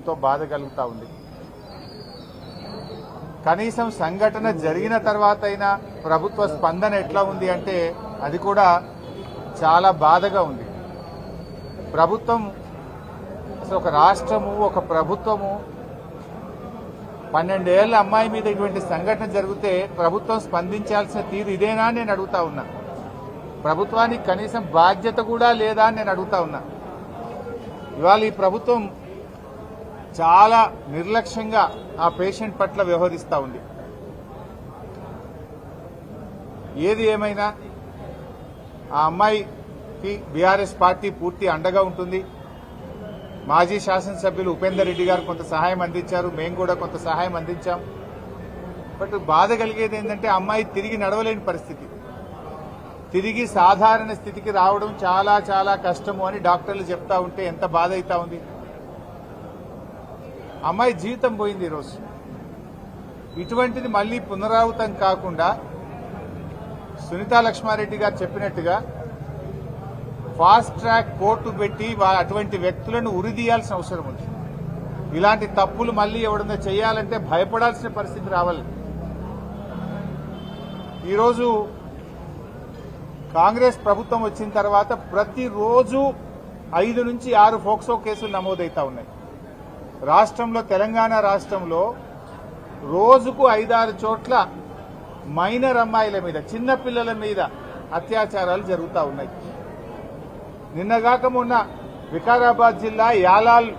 ఎంతో బాధ కలుగుతా ఉంది. కనీసం సంఘటన జరిగిన తర్వాత అయినా ప్రభుత్వ స్పందన ఎట్లా ఉంది అంటే అది కూడా చాలా బాధగా ఉంది. ప్రభుత్వం అసలు ఒక రాష్ట్రము ఒక ప్రభుత్వము 12 ఏళ్ల అమ్మాయి మీద ఇటువంటి సంఘటన జరిగితే ప్రభుత్వం స్పందించాల్సిన తీరు ఇదేనా అని నేను అడుగుతా ఉన్నా. ప్రభుత్వానికి కనీసం బాధ్యత కూడా లేదా అని నేను అడుగుతా ఉన్నా. ఇవాళ ఈ ప్రభుత్వం చాలా నిర్లక్ష్యంగా ఆ పేషెంట్ పట్ల వ్యవహరిస్తూ ఉంది. ఏది ఏమైనా ఆ అమ్మాయికి బీఆర్ఎస్ పార్టీ పూర్తి అండగా ఉంటుంది. మాజీ శాసనసభ్యులు ఉపేందర్ రెడ్డి గారు కొంత సహాయం అందించారు, మేము కూడా కొంత సహాయం అందించాం. బట్ బాధ కలిగేది ఏంటంటే అమ్మాయి తిరిగి నడవలేని పరిస్థితి, తిరిగి సాధారణ స్థితికి రావడం చాలా చాలా కష్టము అని డాక్టర్లు చెప్తా ఉంటే ఎంత బాధ అవుతా ఉంది. అమ్మాయి జీవితం పోయింది. ఈరోజు ఇటువంటిది మళ్లీ పునరావృతం కాకుండా సునీతా లక్ష్మారెడ్డి గారు చెప్పినట్టుగా ఫాస్ట్ ట్రాక్ కోర్టు పెట్టి అటువంటి వ్యక్తులను ఉరిదీయాల్సిన అవసరం ఉంది. ఇలాంటి తప్పులు మళ్లీ ఎవడన్నా చేయాలంటే భయపడాల్సిన పరిస్థితి రావాలి. ఈరోజు కాంగ్రెస్ ప్రభుత్వం వచ్చిన తర్వాత ప్రతిరోజు 5 నుంచి 6 ఫోక్సో కేసులు నమోదవుతా ఉన్నాయి. రాష్ట్రంలో తెలంగాణ రాష్ట్రంలో రోజుకు 5-6 చోట్ల మైనర్ అమ్మాయిల మీద చిన్న పిల్లల మీద అత్యాచారాలు జరుగుతూ ఉన్నాయి. నిన్నగాక మొన్న వికారాబాద్ జిల్లా యాలాల్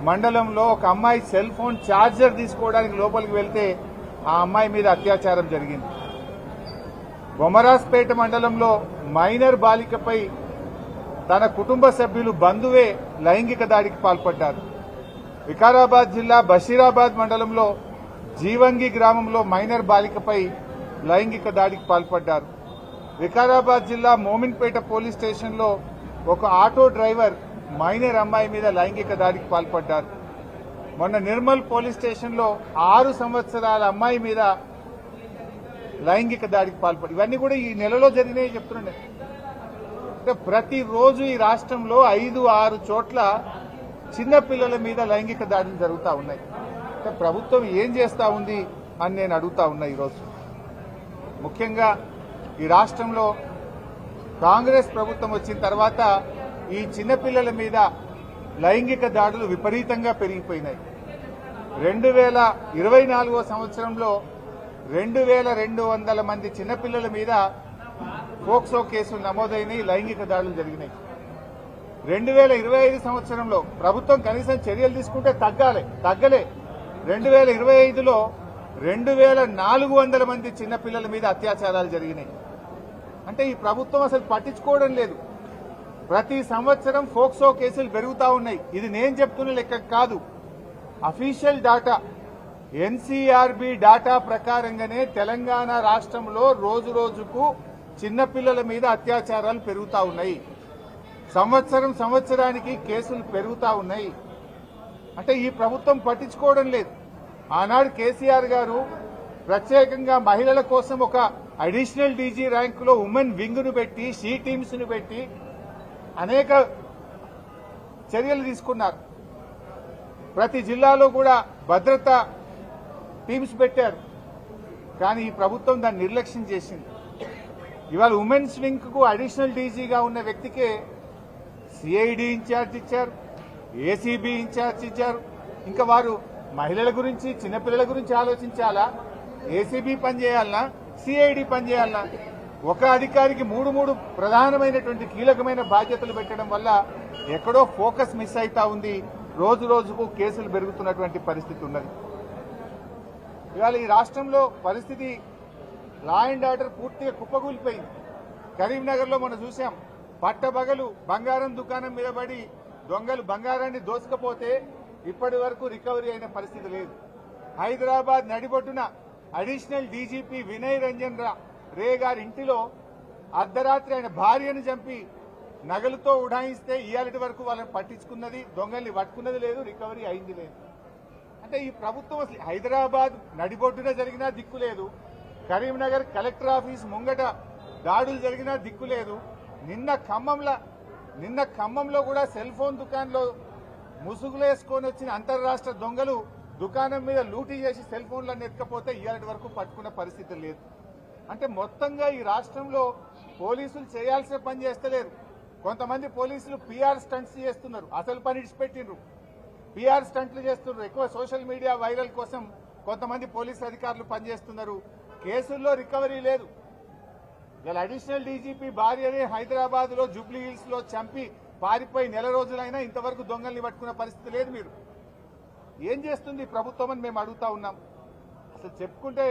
మండలంలో ఒక అమ్మాయి సెల్ ఫోన్ ఛార్జర్ తీసుకోవడానికి లోపలికి వెళ్తే ఆ అమ్మాయి మీద అత్యాచారం జరిగింది. బొమరాస్పేట మండలంలో మైనర్ బాలికపై తన కుటుంబ సభ్యులు బంధువే లైంగిక దాడికి పాల్పడ్డారు. వికారాబాద్ జిల్లా బషీరాబాద్ మండలంలో జీవంగి గ్రామంలో మైనర్ బాలికపై లైంగిక దాడికి పాల్పడ్డారు. వికారాబాద్ జిల్లా మోమిన్పేట పోలీస్ స్టేషన్లో ఒక ఆటో డ్రైవర్ మైనర్ అమ్మాయి మీద లైంగిక దాడికి పాల్పడ్డారు. మొన్న నిర్మల్ పోలీస్ స్టేషన్లో 6 సంవత్సరాల అమ్మాయి మీద లైంగిక దాడికి పాల్పడి ఇవన్నీ కూడా ఈ నెలలో జరిగినాయి చెప్తున్నాను. అంటే ప్రతిరోజు ఈ రాష్ట్రంలో 5-6 చోట్ల చిన్నపిల్లల మీద లైంగిక దాడులు జరుగుతూ ఉన్నాయి. అంటే ప్రభుత్వం ఏం చేస్తా ఉంది అని నేను అడుగుతా ఉన్నా. ఈరోజు ముఖ్యంగా ఈ రాష్ట్రంలో కాంగ్రెస్ ప్రభుత్వం వచ్చిన తర్వాత ఈ చిన్నపిల్లల మీద లైంగిక దాడులు విపరీతంగా పెరిగిపోయినాయి. 2024 సంవత్సరంలో 2200 మంది చిన్నపిల్లల మీద పోక్సో కేసులు నమోదైనాయి, లైంగిక దాడులు జరిగినాయి. 2025 సంవత్సరంలో ప్రభుత్వం కనీసం చర్యలు తీసుకుంటే తగ్గలే. 2025లో 2400 మంది చిన్నపిల్లల మీద అత్యాచారాలు జరిగినాయి. అంటే ఈ ప్రభుత్వం అసలు పట్టించుకోవడం లేదు. ప్రతి సంవత్సరం పోక్సో కేసులు పెరుగుతా ఉన్నాయి. ఇది నేను చెప్తున్న లెక్క కాదు, అఫీషియల్ డాటా ఎన్సీఆర్బీ డాటా ప్రకారంగానే తెలంగాణ రాష్ట్రంలో రోజు రోజుకు చిన్నపిల్లల మీద అత్యాచారాలు పెరుగుతా ఉన్నాయి. సంవత్సరానికి కేసులు పెరుగుతా ఉన్నాయి. అంటే ఈ ప్రభుత్వం పట్టించుకోవడం లేదు. ఆనాడు కేసీఆర్ గారు ప్రత్యేకంగా మహిళల కోసం ఒక అడిషనల్ డీజీ ర్యాంకులో ఉమెన్ వింగ్ ను పెట్టి షీ టీమ్స్ ను పెట్టి అనేక చర్యలు తీసుకున్నారు. ప్రతి జిల్లాలో కూడా భద్రతా టీమ్స్ పెట్టారు. కానీ ఈ ప్రభుత్వం దాన్ని నిర్లక్ష్యం చేసింది. ఇవాళ ఉమెన్స్ వింగ్ కు అడిషనల్ డీజీగా ఉన్న వ్యక్తికే సిఐడి ఇన్ఛార్జ్ ఇచ్చారు, ఏసీబీ ఇన్ఛార్జ్ ఇచ్చారు. ఇంకా వారు మహిళల గురించి చిన్నపిల్లల గురించి ఆలోచించాలా, ఏసీబీ పనిచేయాలనా, సిఐడి పనిచేయాలనా? ఒక అధికారికి 3 ప్రధానమైనటువంటి కీలకమైన బాధ్యతలు పెట్టడం వల్ల ఎక్కడో ఫోకస్ మిస్ అవుతా ఉంది. రోజు రోజుకు కేసులు పెరుగుతున్నటువంటి పరిస్థితి ఉన్నది. ఇవాళ ఈ రాష్ట్రంలో పరిస్థితి లా అండ్ ఆర్డర్ పూర్తిగా కుప్పకూలిపోయింది. కరీంనగర్లో మనం చూసాం, పట్టబగలు బంగారం దుకాణం మీద పడి దొంగలు బంగారాన్ని దోసుకపోతే ఇప్పటి వరకు రికవరీ అయిన పరిస్థితి లేదు. హైదరాబాద్ నడిబొడ్డున అడిషనల్ డీజీపీ వినయ్ రంజన్ రే గారి ఇంటిలో అర్ధరాత్రి ఆయన భార్యను చంపి నగలుతో ఉడాయిస్తే ఇయాలటి వరకు వాళ్ళని పట్టించుకున్నది, దొంగల్ని పట్టుకున్నది లేదు, రికవరీ అయింది లేదు. అంటే ఈ ప్రభుత్వం అసలు హైదరాబాద్ నడిబొడ్డున జరిగినా దిక్కు లేదు, కరీంనగర్ కలెక్టర్ ఆఫీస్ ముంగట దాడులు జరిగినా దిక్కు లేదు. నిన్న ఖమ్మంలో కూడా సెల్ ఫోన్ దుకాణంలో ముసుగులేసుకొని వచ్చిన అంతర్రాష్ట్ర దొంగలు దుకాణం మీద లూటీ చేసి సెల్ ఫోన్లను ఎత్తుకపోతే ఇవాళ వరకు పట్టుకున్న పరిస్థితి లేదు. అంటే మొత్తంగా ఈ రాష్ట్రంలో పోలీసులు చేయాల్సిన పని చేస్తలేరు. కొంతమంది పోలీసులు పీఆర్ స్టంట్స్ చేస్తున్నారు, అసలు పని ఇడిచిపెట్టిండ్రు. పీఆర్ స్టంట్లు చేస్తున్నారు. ఎక్కువ సోషల్ మీడియా వైరల్ కోసం కొంతమంది పోలీసు అధికారులు పనిచేస్తున్నారు. కేసుల్లో రికవరీ లేదు. ఇలా అడిషనల్ డీజీపీ భార్యని హైదరాబాద్ లో జూబ్లీ హిల్స్ లో చంపి పారిపోయి నెల రోజులైనా ఇంతవరకు దొంగల్ని పట్టుకున్న పరిస్థితి లేదు. మీరు ఏం చేస్తుంది ప్రభుత్వం అని మేము అడుగుతా ఉన్నాం. అసలు చెప్పుకుంటే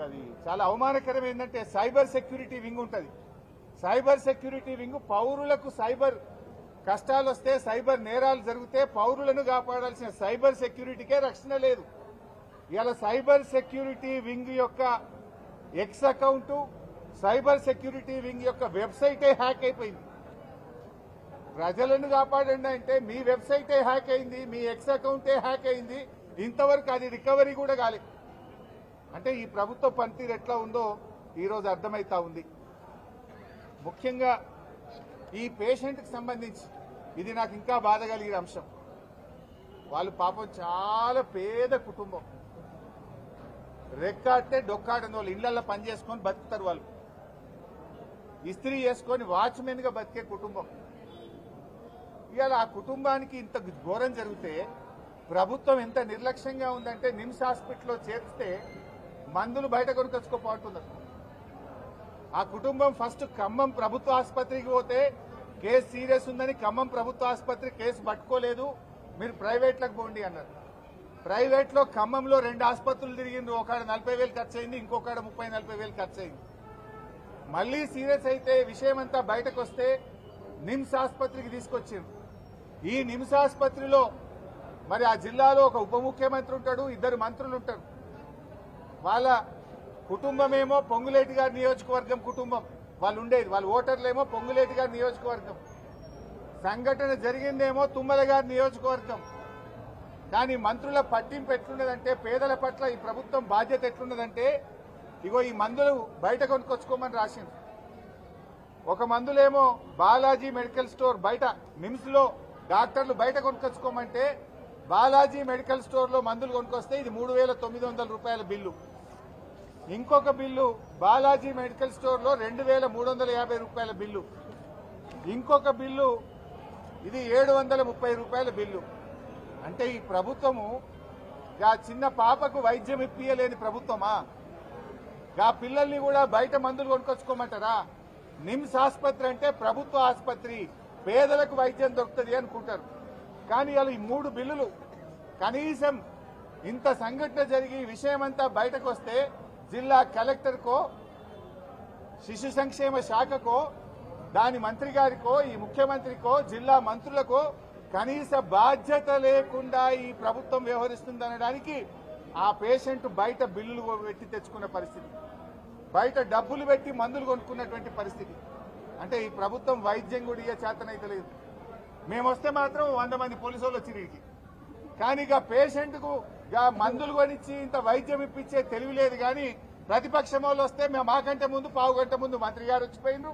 అది చాలా అవమానకరం. ఏంటంటే సైబర్ సెక్యూరిటీ వింగ్ ఉంటుంది. సైబర్ సెక్యూరిటీ వింగ్ పౌరులకు సైబర్ కష్టాలు వస్తే, సైబర్ నేరాలు జరిగితే పౌరులను కాపాడాల్సిన సైబర్ సెక్యూరిటీకే రక్షణ లేదు. ఇవాళ సైబర్ సెక్యూరిటీ వింగ్ యొక్క X account, cyber security wing యొక్క వెబ్సైటే హ్యాక్ అయిపోయింది. ప్రజలను కాపాడండి అంటే మీ వెబ్సైటే హ్యాక్ అయింది, మీ ఎక్స్ అకౌంటే హ్యాక్ అయింది. ఇంతవరకు అది రికవరీ కూడా కాలేదు. అంటే ఈ ప్రభుత్వ పనితీరు ఎట్లా ఉందో ఈరోజు అర్థమైతా ఉంది. ముఖ్యంగా ఈ పేషెంట్కి సంబంధించి ఇది నాకు ఇంకా బాధ కలిగిన అంశం. వాళ్ళు పాపం చాలా పేద కుటుంబం. రెక్కాడితే డొక్కాడని వాళ్ళు ఇళ్లలో పనిచేసుకొని బతుకుతారు. వాళ్ళు ఇస్త్రీ చేసుకొని వాచ్మెన్ గా బతికే కుటుంబం. ఇవాళ ఆ కుటుంబానికి ఇంత ఘోరం జరిగితే ప్రభుత్వం ఎంత నిర్లక్ష్యంగా ఉందంటే నిమ్స్ హాస్పిటల్లో చేర్చితే మందులు బయట కొనుకొచ్చుకోపోతున్నారు. ఆ కుటుంబం ఫస్ట్ ఖమ్మం ప్రభుత్వ ఆసుపత్రికి పోతే కేసు సీరియస్ ఉందని ఖమ్మం ప్రభుత్వ ఆసుపత్రి కేసు పట్టుకోలేదు, మీరు ప్రైవేట్లకు పోండి అన్నారు. ప్రైవేట్ లో ఖమ్మంలో 2 ఆసుపత్రులు తిరిగిండ్రు. ఒకడ 40,000 ఖర్చు అయింది, ఇంకొకడ 30-40,000 ఖర్చు అయింది. మళ్లీ సీరియస్ అయితే విషయం అంతా బయటకు వస్తే నిమ్స్ ఆసుపత్రికి తీసుకొచ్చిండ్రు. ఈ నిమ్స్ ఆసుపత్రిలో మరి ఆ జిల్లాలో ఒక ఉప ముఖ్యమంత్రి ఉంటాడు, 2 మంత్రులు ఉంటారు. వాళ్ళ కుటుంబమేమో పొంగులేటి గారి నియోజకవర్గం కుటుంబం వాళ్ళు ఉండేది. వాళ్ళ ఓటర్లేమో పొంగులేటి గారి నియోజకవర్గం. సంఘటన జరిగిందేమో తుమ్మల గారి నియోజకవర్గం. కానీ మంత్రుల పట్టింపు ఎట్లున్నదంటే, పేదల పట్ల ఈ ప్రభుత్వం బాధ్యత ఎట్లున్నదంటే, ఇగో ఈ మందులు బయట కొనుక్కొచ్చుకోమని రాసింది. ఒక మందులేమో బాలాజీ మెడికల్ స్టోర్ బయట నిమ్స్ లో డాక్టర్లు బయట కొనుక్కొచ్చుకోమంటే బాలాజీ మెడికల్ స్టోర్ లో మందులు కొనుక్కొస్తే ఇది 3,900 రూపాయల బిల్లు. ఇంకొక బిల్లు బాలాజీ మెడికల్ స్టోర్ లో 2,350 రూపాయల బిల్లు. ఇంకొక బిల్లు ఇది 730 రూపాయల బిల్లు. అంటే ఈ ప్రభుత్వము గా చిన్న పాపకు వైద్యం ఇప్పియలేని ప్రభుత్వమా? గా పిల్లల్ని కూడా బయట మందులు కొనుక్కొచ్చుకోమంటారా? నిమ్స్ ఆసుపత్రి అంటే ప్రభుత్వ ఆసుపత్రి, పేదలకు వైద్యం దొరుకుతుంది అనుకుంటారు. కానీ అలా ఈ 3 బిల్లులు కనీసం ఇంత సంఘటన జరిగి విషయమంతా బయటకు వస్తే జిల్లా కలెక్టర్కో, శిశు సంక్షేమ శాఖకో, దాని మంత్రి గారికో, ఈ ముఖ్యమంత్రికో, జిల్లా మంత్రులకో కనీస బాధ్యత లేకుండా ఈ ప్రభుత్వం వ్యవహరిస్తుందనడానికి ఆ పేషెంట్ బయట బిల్లులు పెట్టి తెచ్చుకున్న పరిస్థితి, బయట డబ్బులు పెట్టి మందులు కొనుక్కున్నటువంటి పరిస్థితి. అంటే ఈ ప్రభుత్వం వైద్యం కూడా ఇయ్య చేతనైతే లేదు. మేము వస్తే మాత్రం 100 మంది పోలీసు వాళ్ళు వచ్చి వీడికి. కానీ ఇక పేషెంట్ కు మందులు కొనిచ్చి ఇంత వైద్యం ఇప్పించే తెలివి లేదు. కానీ ప్రతిపక్షం వాళ్ళు వస్తే మేము మాకంటే ముందు 15 గంట ముందు మంత్రి గారు వచ్చిపోయినరు,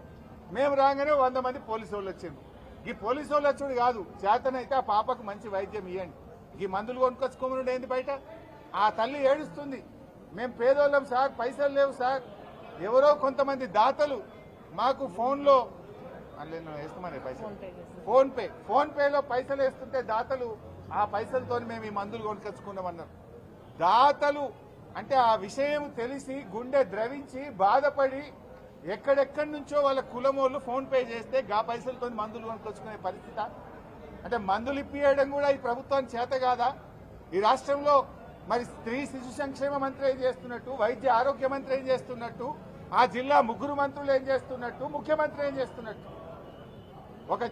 మేము రాగానే 100 మంది పోలీసు వాళ్ళు వచ్చిండ్రు. ఈ పోలీసు వాళ్ళు వచ్చుడు కాదు, చేతనైతే ఆ పాపకు మంచి వైద్యం ఇవ్వండి. ఈ మందులు కొనుక్కొచ్చుకోమని ఏంది బయట? ఆ తల్లి ఏడుస్తుంది, మేము పేదోళ్ళం సార్, పైసలు లేవు సార్. ఎవరో కొంతమంది దాతలు మాకు ఫోన్లో వేస్తామని పైసలు ఫోన్ పేలో పైసలు వేస్తుంటే దాతలు ఆ పైసలతో మేము ఈ మందులు కొనుకొచ్చుకున్నామన్నారు. దాతలు అంటే ఆ విషయం తెలిసి గుండె ద్రవించి బాధపడి ఎక్కడెక్కడి నుంచో వాళ్ళ కులమోళ్ళు ఫోన్ పే చేస్తే గా పైసలతో మందులు కొనుక్కొచ్చుకునే పరిస్థితి. అంటే మందులు ఇప్పియడం కూడా ఈ ప్రభుత్వానికి చేత కాదా? ఈ రాష్ట్రంలో మరి స్త్రీ శిశు సంక్షేమ మంత్రి ఏం చేస్తున్నట్టు, వైద్య ఆరోగ్య మంత్రి ఏం చేస్తున్నట్టు, ఆ జిల్లా 3 మంత్రులు ఏం చేస్తున్నట్టు, ముఖ్యమంత్రి ఏం చేస్తున్నట్టు? ఒక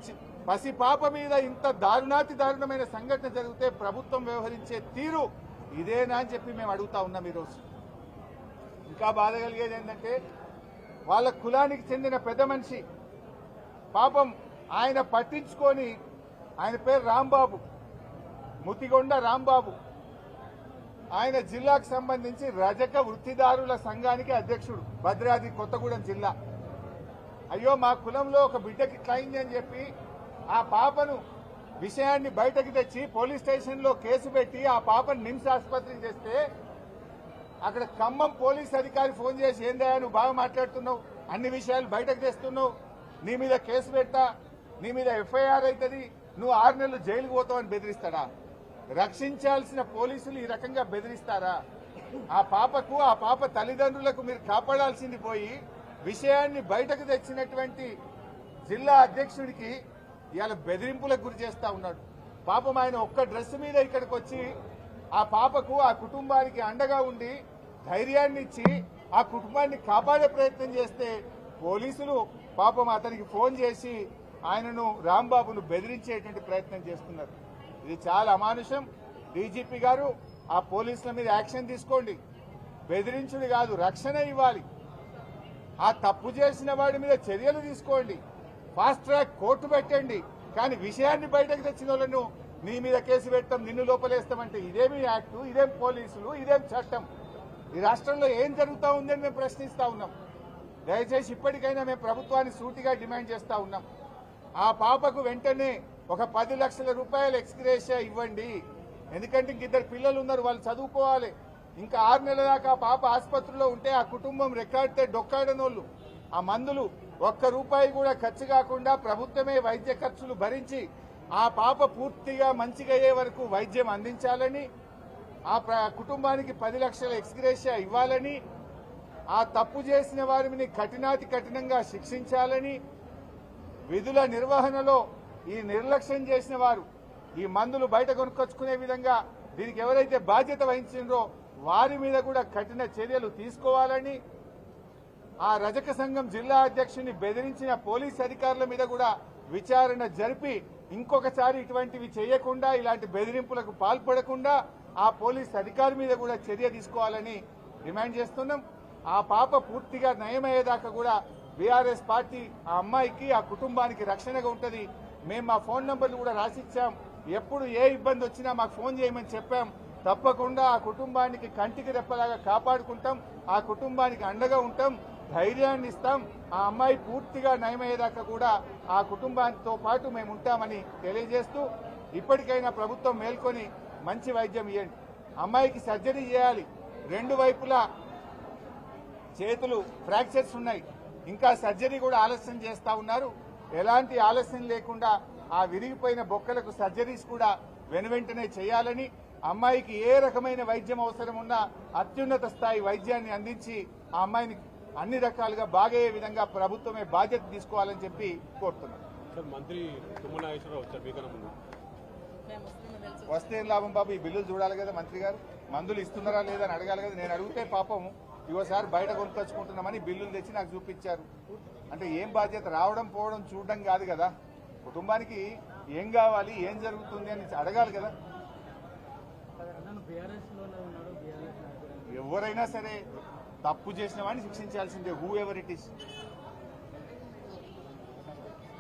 పసి పాప మీద ఇంత దారుణాతి దారుణమైన సంఘటన జరిగితే ప్రభుత్వం వ్యవహరించే తీరు ఇదేనా అని చెప్పి మేము అడుగుతా ఉన్నాం ఈరోజు. ఇంకా బాధ కలిగేది ఏంటంటే, వాళ్ళ కులానికి చెందిన పెద్ద మనిషి పాపం ఆయన పట్టించుకొని, ఆయన పేరు రాంబాబు, ముతిగొండ రాంబాబు. ఆయన జిల్లాకు సంబంధించి రజక వృత్తిదారుల సంఘానికి అధ్యక్షుడు, భద్రాద్రి కొత్తగూడెం జిల్లా. అయ్యో మా కులంలో ఒక బిడ్డకి ఇట్లా అయింది అని చెప్పి ఆ పాపను విషయాన్ని బయటకు తెచ్చి పోలీస్ స్టేషన్ లో కేసు పెట్టి ఆ పాపను నిమ్స్ ఆసుపత్రికి చేస్తే అక్కడ ఖమ్మం పోలీస్ అధికారి ఫోన్ చేసి ఏందా నువ్వు బాగా మాట్లాడుతున్నావు, అన్ని విషయాలు బయటకు తెస్తున్నావు, నీ మీద కేసు పెట్టా, నీ మీద ఎఫ్ఐఆర్ అవుతుంది, నువ్వు 6 నెలలు జైలుకు పోతావని బెదిరిస్తాడా? రక్షించాల్సిన పోలీసులు ఈ రకంగా బెదిరిస్తారా? ఆ పాపకు ఆ పాప తల్లిదండ్రులకు మీరు కాపాడాల్సింది పోయి విషయాన్ని బయటకు తెచ్చినటువంటి జిల్లా అధ్యక్షుడికి ఇవాళ బెదిరింపులకు గురి చేస్తా ఉన్నాడు. పాపం ఆయన ఒక్క డ్రెస్ మీద ఇక్కడికి వచ్చి ఆ పాపకు ఆ కుటుంబానికి అండగా ఉండి ధైర్యాన్ని ఇచ్చి ఆ కుటుంబాన్ని కాపాడే ప్రయత్నం చేస్తే పోలీసులు పాపం అతనికి ఫోన్ చేసి ఆయనను రాంబాబును బెదిరించేటువంటి ప్రయత్నం చేస్తున్నారు. ఇది చాలా అమానుషం. డీజీపీ గారు ఆ పోలీసుల మీద యాక్షన్ తీసుకోండి. బెదిరించుడు కాదు, రక్షణ ఇవ్వాలి. ఆ తప్పు చేసిన వాడి మీద చర్యలు తీసుకోండి. ఫాస్ట్ ట్రాక్ కోర్టు పెట్టండి. కానీ విషయాన్ని బయటకు తెచ్చిన వాళ్ళను నీ మీద కేసు పెట్టాం, నిన్ను లోపలేస్తామంటే ఇదేమి యాక్టు, ఇదేం పోలీసులు, ఇదేం చట్టం? ఈ రాష్ట్రంలో ఏం జరుగుతూ ఉందని మేము ప్రశ్నిస్తా ఉన్నాం. దయచేసి ఇప్పటికైనా మేము ప్రభుత్వాన్ని సూటిగా డిమాండ్ చేస్తా ఉన్నాం. ఆ పాపకు వెంటనే ఒక 10 లక్షల రూపాయల ఎక్స్గ్రేషియా ఇవ్వండి. ఎందుకంటే ఇంక 2 పిల్లలు ఉన్నారు, వాళ్ళు చదువుకోవాలి. ఇంకా 6 నెలల దాకా ఆ పాప ఆసుపత్రిలో ఉంటే ఆ కుటుంబం రెక్కాడితే డొక్కాడనోళ్ళు. ఆ మందులు ₹1 కూడా ఖర్చు కాకుండా ప్రభుత్వమే వైద్య ఖర్చులు భరించి ఆ పాప పూర్తిగా మంచిగా అయ్యే వరకు వైద్యం అందించాలని, ఆ కుటుంబానికి 10 లక్షల ఎక్స్గ్రేషియా ఇవ్వాలని, ఆ తప్పు చేసిన వారిని కఠినాతి కఠినంగా శిక్షించాలని, విధుల నిర్వహణలో ఈ నిర్లక్ష్యం చేసిన వారు ఈ మందులు బయట కొనుక్కొచ్చుకునే విధంగా దీనికి ఎవరైతే బాధ్యత వహించిండ్రో వారి మీద కూడా కఠిన చర్యలు తీసుకోవాలని, ఆ రజక సంఘం జిల్లా అధ్యక్షుని బెదిరించిన పోలీస్ అధికారుల మీద కూడా విచారణ జరిపి ఇంకొకసారి ఇటువంటివి చేయకుండా, ఇలాంటి బెదిరింపులకు పాల్పడకుండా ఆ పోలీస్ అధికారి మీద కూడా చర్య తీసుకోవాలని డిమాండ్ చేస్తున్నాం. ఆ పాప పూర్తిగా నయమయ్యేదాకా కూడా బీఆర్ఎస్ పార్టీ ఆ అమ్మాయికి ఆ కుటుంబానికి రక్షణగా ఉంటది. మేము మా ఫోన్ నంబర్లు కూడా రాసిచ్చాం. ఎప్పుడు ఏ ఇబ్బంది వచ్చినా మాకు ఫోన్ చేయమని చెప్పాం. తప్పకుండా ఆ కుటుంబానికి కంటికి రెప్పలాగా కాపాడుకుంటాం, ఆ కుటుంబానికి అండగా ఉంటాం, ధైర్యాన్ని ఇస్తాం. ఆ అమ్మాయి పూర్తిగా నయమయ్యేదాకా కూడా ఆ కుటుంబానితో పాటు మేము ఉంటామని తెలియజేస్తూ, ఇప్పటికైనా ప్రభుత్వం మేల్కొని మంచి వైద్యం ఇవ్వండి. అమ్మాయికి సర్జరీ చేయాలి. 2 వైపులా చేతులు ఫ్రాక్చర్స్ ఉన్నాయి. ఇంకా సర్జరీ కూడా ఆలస్యం చేస్తా ఉన్నారు. ఎలాంటి ఆలస్యం లేకుండా ఆ విరిగిపోయిన బొక్కలకు సర్జరీస్ కూడా వెనువెంటనే చేయాలని, అమ్మాయికి ఏ రకమైన వైద్యం అవసరం ఉన్నా అత్యున్నత స్థాయి వైద్యాన్ని అందించి ఆ అమ్మాయిని అన్ని రకాలుగా బాగయ్యే విధంగా ప్రభుత్వమే బాధ్యత తీసుకోవాలని చెప్పి కోరుతున్నాం. మంత్రి తుమ్మల నాగేశ్వరరావు వచ్చారు మీకన్నా ముందు. వస్తే లాభం బాబు, ఈ బిల్లులు చూడాలి కదా మంత్రి గారు. మందులు ఇస్తున్నారా లేదా అని అడగాలి కదా. నేను అడిగితే పాపం ఇంకోసారి బయట కొనుక్కొచ్చుకుంటున్నామని బిల్లులు తెచ్చి నాకు చూపించారు. అంటే ఏం బాధ్యత? రావడం పోవడం చూడడం కాదు కదా. కుటుంబానికి ఏం కావాలి, ఏం జరుగుతుంది అని అడగాలి కదా. ఎవరైనా సరే తప్పు చేసిన వాడిని శిక్షించాల్సిందే, హూ ఎవర్ ఇట్ ఈస్.